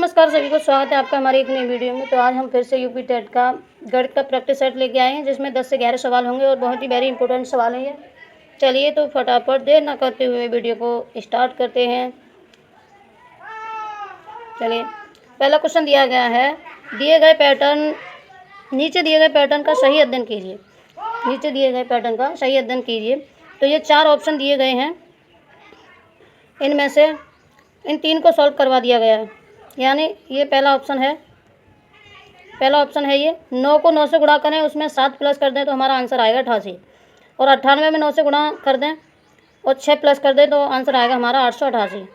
नमस्कार सभी को, स्वागत है आपका हमारी एक नई वीडियो में। तो आज हम फिर से यूपी टेट का गणित का प्रैक्टिस सेट लेके आए हैं, जिसमें 10 से 11 सवाल होंगे और बहुत ही वेरी इंपॉर्टेंट सवाल है ये। चलिए तो फटाफट देर ना करते हुए वीडियो को स्टार्ट करते हैं। चलिए, पहला क्वेश्चन दिया गया है, नीचे दिए गए पैटर्न का सही अध्ययन कीजिए। नीचे दिए गए पैटर्न का सही अध्ययन कीजिए। तो ये 4 ऑप्शन दिए गए हैं, इनमें से इन 3 को सॉल्व करवा दिया गया है। यानी ये पहला ऑप्शन है ये 9 को 9 से गुणा करें, उसमें 7 प्लस कर दें तो हमारा आंसर आएगा 88। और 98 में 9 से गुणा कर दें और 6 प्लस कर दें तो आंसर आएगा हमारा 888।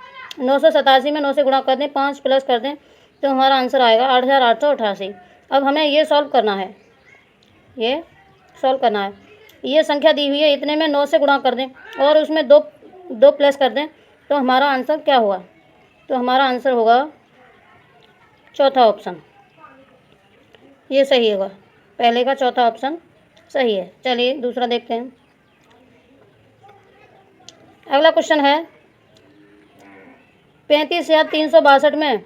987 में 9 से गुणा कर दें, 5 प्लस कर दें तो हमारा आंसर आएगा 8888। अब हमें ये सॉल्व करना है, ये संख्या दी हुई है, इतने में 9 से गुणा कर दें और उसमें दो प्लस कर दें तो हमारा आंसर क्या हुआ? तो हमारा आंसर होगा चौथा ऑप्शन, ये सही होगा। पहले का चौथा ऑप्शन सही है। चलिए दूसरा देखते हैं। अगला क्वेश्चन है, 35,362 में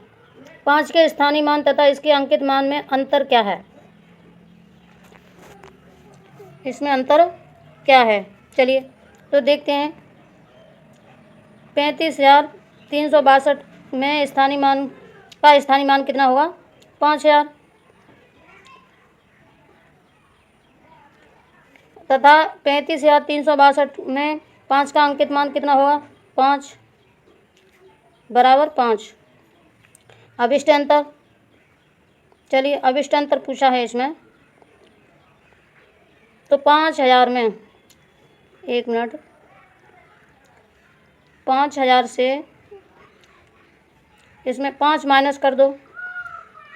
5 के स्थानीय मान तथा इसके अंकित मान में अंतर क्या है? इसमें अंतर क्या है? चलिए तो देखते हैं। 35,362 में स्थानीय मान कितना होगा? 5,000 तथा 35,362 में 5 का अंकित मान कितना होगा? 5 बराबर 5। अभिष्ट अंतर, चलिए अभिष्ट अंतर पूछा है इसमें। तो 5,000 में 5,000 से इसमें 5 माइनस कर दो,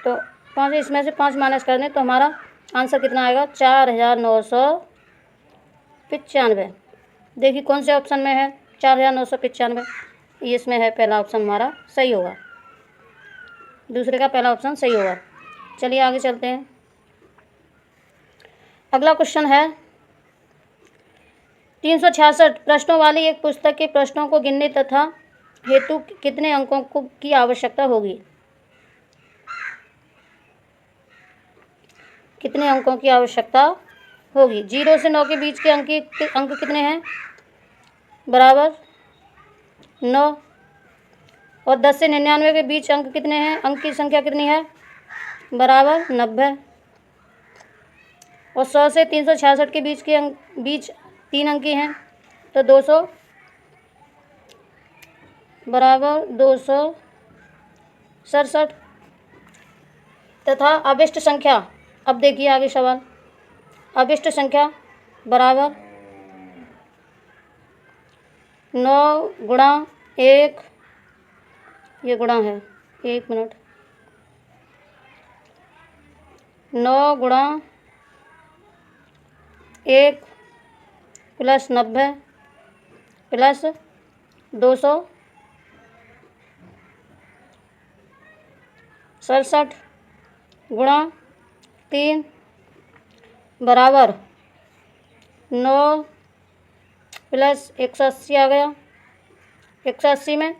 तो 5 इसमें से 5 माइनस कर दें तो हमारा आंसर कितना आएगा? 4,995। देखिए कौन से ऑप्शन में है 4,995, इसमें है पहला ऑप्शन हमारा सही होगा। दूसरे का पहला ऑप्शन सही होगा। चलिए आगे चलते हैं। अगला क्वेश्चन है, 366 प्रश्नों वाली एक पुस्तक के प्रश्नों को गिनने तथा हेतु कितने अंकों की आवश्यकता होगी? कितने अंकों की आवश्यकता होगी? 0 से 9 के बीच के अंक कितने हैं? बराबर 9। और 10 से 99 के बीच अंक कितने हैं? अंक की संख्या कितनी है? बराबर 90। और 100 से 366 के बीच 3 अंकी हैं तो 200 बराबर 267। तथा अभिष्ट संख्या, अब देखिए आगे सवाल, अभिष्ट संख्या बराबर 9 गुणा 1, ये गुणा है, 1 मिनट, 9 गुणा 1 प्लस 90 प्लस 267 गुणा 3 बराबर 9 प्लस 180 आ गया, 180 में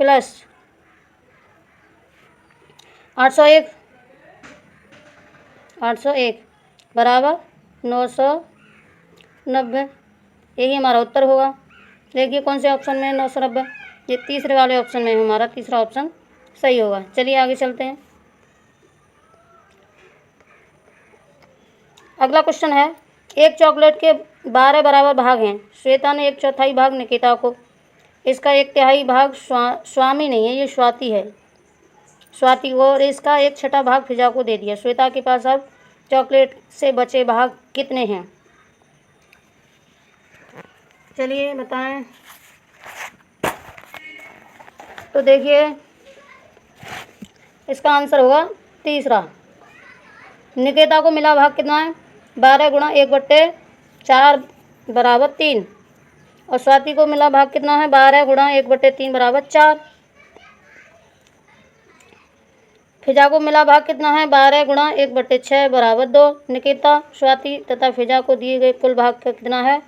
प्लस 801 बराबर 990। यही हमारा उत्तर होगा। देखिए कौन से ऑप्शन में है 990, ये तीसरे वाले ऑप्शन में हमारा तीसरा ऑप्शन सही होगा। चलिए आगे चलते हैं। अगला क्वेश्चन है, एक चॉकलेट के 12 बराबर भाग हैं। श्वेता ने 1/4 भाग निकिता को, इसका 1/3 भाग स्वामी नहीं है, ये स्वाति है, स्वाति को, और इसका 1/6 भाग फिजा को दे दिया। श्वेता के पास अब चॉकलेट से बचे भाग कितने हैं? चलिए बताएं। तो देखिए इसका आंसर होगा तीसरा। निकिता को मिला भाग कितना है? 12 गुणा 1/4 बराबर 3। और स्वाति को मिला भाग कितना है? 12 गुणा 1/3 बराबर 4। फिजा को मिला भाग कितना है? 12 गुणा 1/6 बराबर 2। निकिता, स्वाति तथा फिजा को दिए गए कुल भाग का कितना है?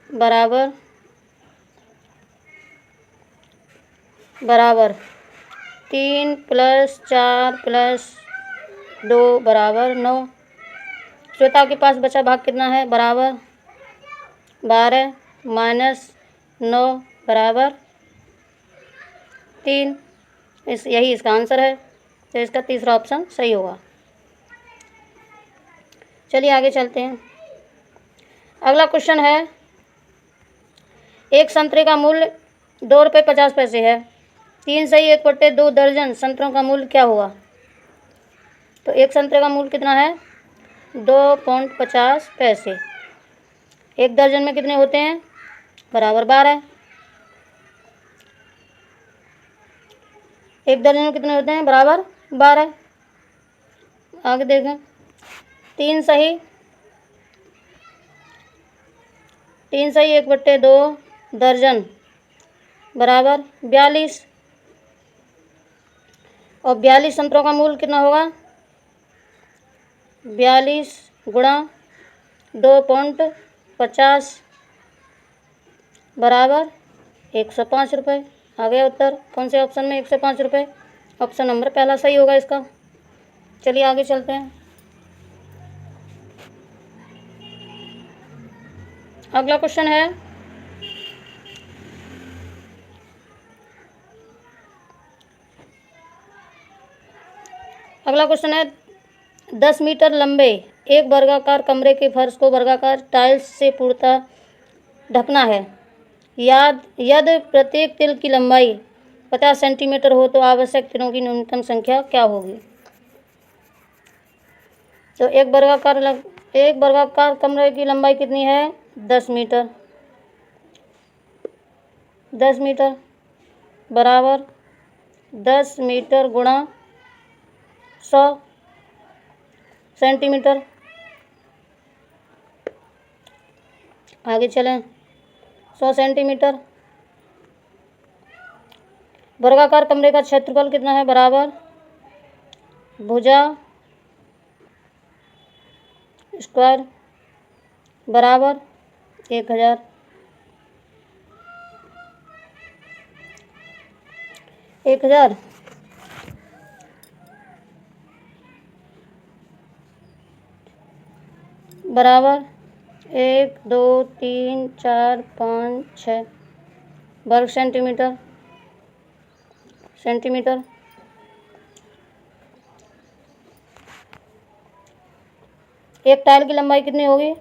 बराबर बराबर 3 + 4 + 2 बराबर 9। श्वेता के पास बचा भाग कितना है? बराबर 12 - 9 बराबर 3। यही इसका आंसर है, तो इसका तीसरा ऑप्शन सही होगा। चलिए आगे चलते हैं। अगला क्वेश्चन है, एक संतरे का मूल्य 2 रुपये 50 पैसे है। 3 सही 1/2 दर्जन संतरों का मूल्य क्या होगा? तो एक संतरे का मूल्य कितना है? 2.50 पैसे। एक दर्जन में कितने होते हैं? बराबर 12। एक दर्जन में कितने होते हैं? बराबर 12। आगे देखें, 3 सही 1/2 दर्जन बराबर 42। और 42 संतरों का मूल्य कितना होगा? 42 × 2.50 बराबर 105 रुपये। आ गया उत्तर। कौन से ऑप्शन में 105 रुपये? ऑप्शन नंबर पहला सही होगा इसका। चलिए आगे चलते हैं। अगला क्वेश्चन है, अगला क्वेश्चन है 10 मीटर लंबे एक वर्गाकार कमरे के फर्श को वर्गाकार टाइल्स से पूर्णतः ढकना है। यदि प्रत्येक तिल की लंबाई 50 सेंटीमीटर हो तो आवश्यक तिलों की न्यूनतम संख्या क्या होगी? तो एक वर्गाकार कमरे की लंबाई कितनी है? 10 मीटर। 10 मीटर बराबर 10 मीटर गुणा 100 सेंटीमीटर। आगे चलें, 100 सेंटीमीटर। वर्गाकार कमरे का क्षेत्रफल कितना है? बराबर भुजा स्क्वायर बराबर 1000। 1000 बराबर 1 2 3 4 5 6 वर्ग सेंटीमीटर। एक टाइल की लंबाई कितनी होगी?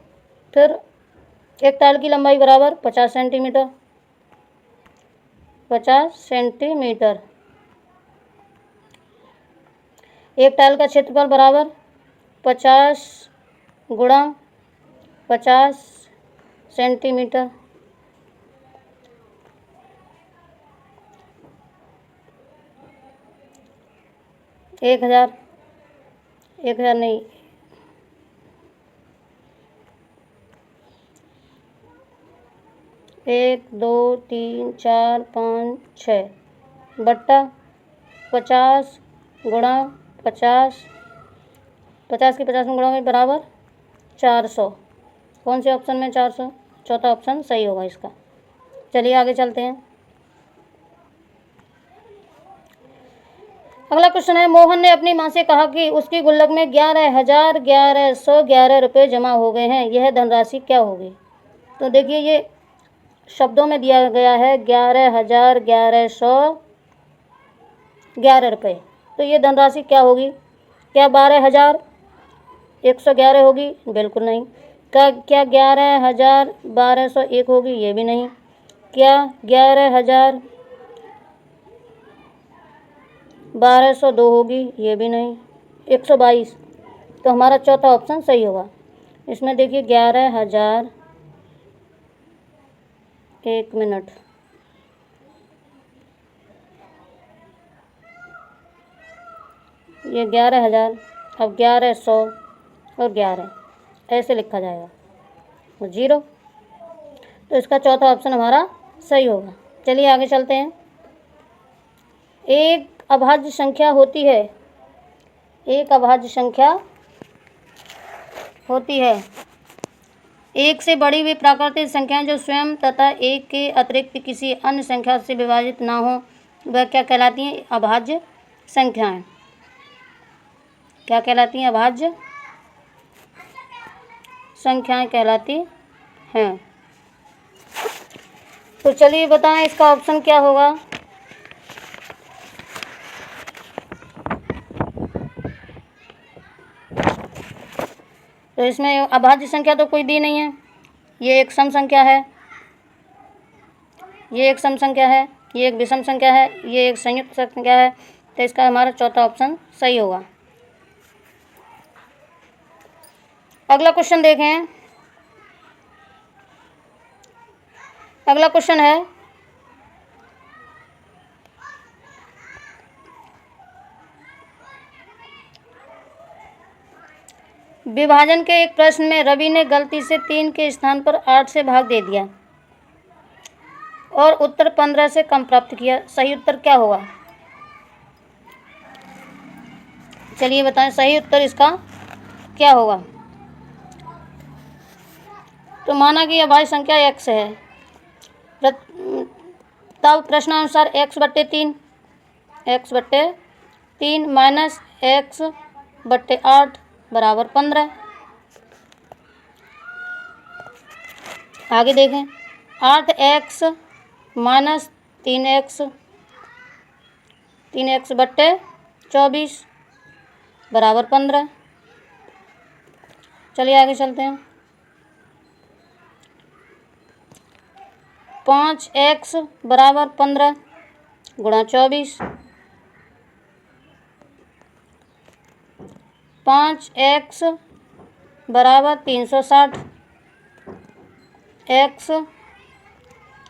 फिर एक टाइल की लंबाई बराबर 50 सेंटीमीटर। 50 सेंटीमीटर। एक टाइल का क्षेत्रफल बराबर 50 गुणा 50 सेंटीमीटर। एक हज़ार नहीं, 1 2 3 4 5 6 बट्टा 50 गुणा 50 की 50 में गुणा में बराबर 400। कौन से ऑप्शन में 400? चौथा ऑप्शन सही होगा इसका। चलिए आगे चलते हैं। अगला क्वेश्चन है, मोहन ने अपनी माँ से कहा कि उसकी गुल्लक में 11,1111 रुपये जमा हो गए हैं। यह धनराशि क्या होगी? तो देखिए, ये शब्दों में दिया गया है 11,1111 रुपये। तो ये धनराशि क्या होगी? क्या 12,111 होगी? बिल्कुल नहीं। क्या 11,1201 होगी? ये भी नहीं। क्या 11,1202 होगी? ये भी नहीं। 122। तो हमारा चौथा ऑप्शन सही होगा। इसमें देखिए 11,000 1 मिनट, ये 11,000, अब 1100 और 11 ऐसे लिखा जाएगा और 0। तो इसका चौथा ऑप्शन हमारा सही होगा। चलिए आगे चलते हैं। एक अभाज्य संख्या होती है एक से बढ़ी हुई प्राकृतिक संख्याएं जो स्वयं तथा एक के अतिरिक्त किसी अन्य संख्या से विभाजित ना हो वह क्या कहलाती हैं? अभाज्य संख्याएं। क्या कहलाती हैं? अभाज्य संख्याएं कहलाती हैं। तो चलिए बताएं इसका ऑप्शन क्या होगा। तो इसमें अभाज्य संख्या तो कोई दी नहीं है। ये एक सम संख्या है, ये एक सम संख्या है, ये एक विषम संख्या है, ये एक संयुक्त संख्या है। तो इसका हमारा चौथा ऑप्शन सही होगा। अगला क्वेश्चन देखें। अगला क्वेश्चन है विभाजन के एक प्रश्न में रवि ने गलती से 3 के स्थान पर 8 से भाग दे दिया और उत्तर 15 से कम प्राप्त किया। सही उत्तर क्या होगा? चलिए बताएं सही उत्तर इसका क्या होगा। तो माना कि अभाज्य संख्या x है, तब प्रश्नानुसार x/3 माइनस x/8 बराबर 15। आगे देखें। 8x माइनस 3x/24 बराबर 15। चलिए आगे चलते हैं। 5x बराबर 15 गुणा 24। 5x बराबर 360, x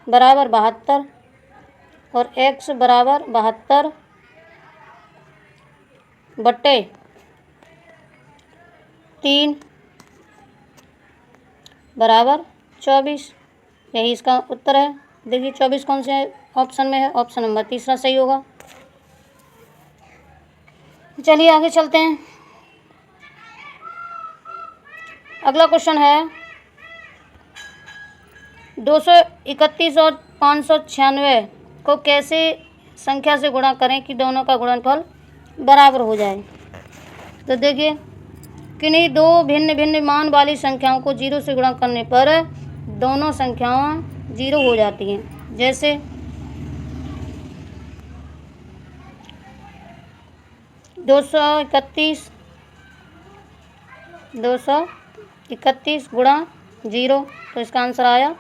बराबर 72 और x बराबर 72 बट्टे 3 बराबर 24। यही इसका उत्तर है। देखिए 24 कौन से ऑप्शन में है? ऑप्शन नंबर तीसरा सही होगा। चलिए आगे चलते हैं। अगला क्वेश्चन है 231 और 596 को कैसे संख्या से गुणा करें कि दोनों का गुणनफल बराबर हो जाए। तो देखिए किन्हीं दो भिन्न भिन्न मान वाली संख्याओं को 0 से गुणा करने पर दोनों संख्याएं 0 हो जाती हैं। जैसे 231 गुणा 0, तो इसका आंसर आया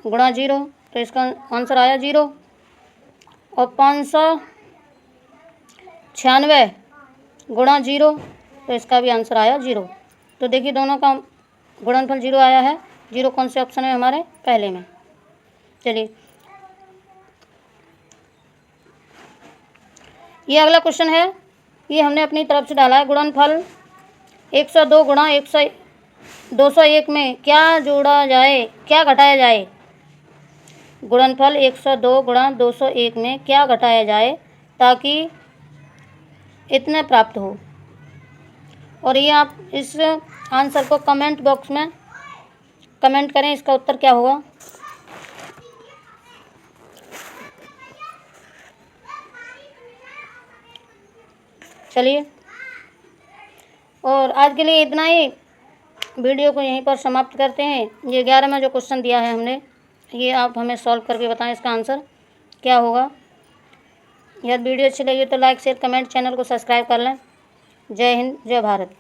गुणा 0, तो इसका आंसर आया 0। और 596 गुणा 0, तो इसका भी आंसर आया 0। तो देखिए दोनों का गुणनफल 0 आया है। 0 कौन से ऑप्शन है? हमारे पहले में। चलिए ये अगला क्वेश्चन है, ये हमने अपनी तरफ से डाला है। गुणनफल 102 गुणा 201 में क्या जोड़ा जाए, क्या घटाया जाए। गुणनफल 102 गुणा 201 में क्या घटाया जाए ताकि इतने प्राप्त हो। और ये आप इस आंसर को कमेंट बॉक्स में कमेंट करें, इसका उत्तर क्या होगा। चलिए और आज के लिए इतना ही। वीडियो को यहीं पर समाप्त करते हैं। ये 11वां जो क्वेश्चन दिया है हमने, ये आप हमें सॉल्व करके बताएं इसका आंसर क्या होगा। यदि वीडियो अच्छी लगी तो लाइक शेयर कमेंट, चैनल को सब्सक्राइब कर लें। जय हिंद, जय भारत।